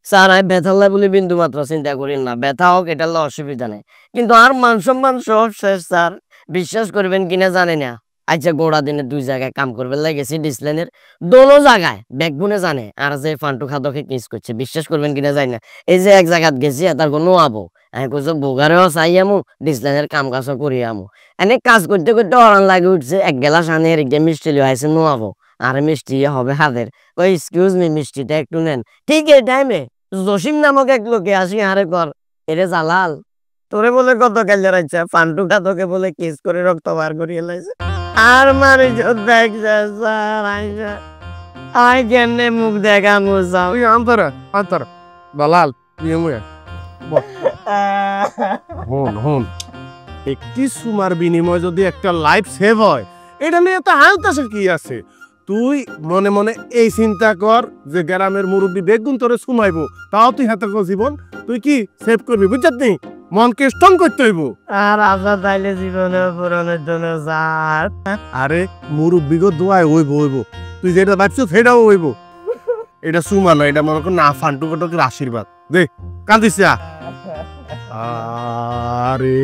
Sir আমি ব্যথাল্লাই বলে বিন্দু মাত্র চিন্তা করি না, ব্যথা হোক এটা অসুবিধা নেই, কিন্তু আর মান সম্মান সব শেষ স্যার। বিশ্বাস করবেন কিনা জানি না, আচ্ছা গোড়া দিনে 2 জায়গায় কাম করবে লাগেছি ডিসলাইনের দোনো জায়গায় ব্যাকগুনে জানে আর যে ফান্টু খাদকে কিস করছে, বিশ্বাস করবেন কিনা জানি না। এই যে এক জায়গাত গেছি তার কোনো আবো আমি কইছো বোগারেও চাই আমু ডিসলাইনের কাম কাজও করি আমু, এনে কাজ করতে করতে অরান লাগে উঠছে এক গেলাস আনে এদিকে মিষ্টি লিয়ে আইছে নোয়াবো আর মিষ্টি হবে হাতের, ওই এক্সকিউজ মি মিষ্টিটা একটু নেন। ঠিক এই টাইমে জসিম নামক এক লোকে আসি আরে কর এরে জালাল তোরে বলে কত কাল্লা রাইছে ফান্টু খাদকে বলে কিস করে রক্ত বার করিয়ে লাইছে আর মারি দেখছে স্যার আইসা আই কেমনে মুখ দেখা মুসাও অন্তর অন্তর দালাল হন হন একটি সুমার বিনিময় যদি একটা লাইফ সেভ হয় এটা নিয়ে তো হালতাছে কি আছে। তুই মনে মনে এই চিন্তা কর যে গ্রামের মুরব্বী বেগুন তোরে সুমাইবো, তাও তুই হাতে জীবন তুই কি সেভ করবি বুঝছাস, মনকে স্ট্রং করতে হইব। আর আশা তাইলে জীবনে পূরণের জন্য স্যার আরে মুরব্বীগো দোয়াই হইব হইব, তুই যেটা ভাবছো সেটাও হইব। এটা সুমা নয়, এটা মনে কর না ফান্টু কটকের আশীর্বাদ দে কান্দিস। আরে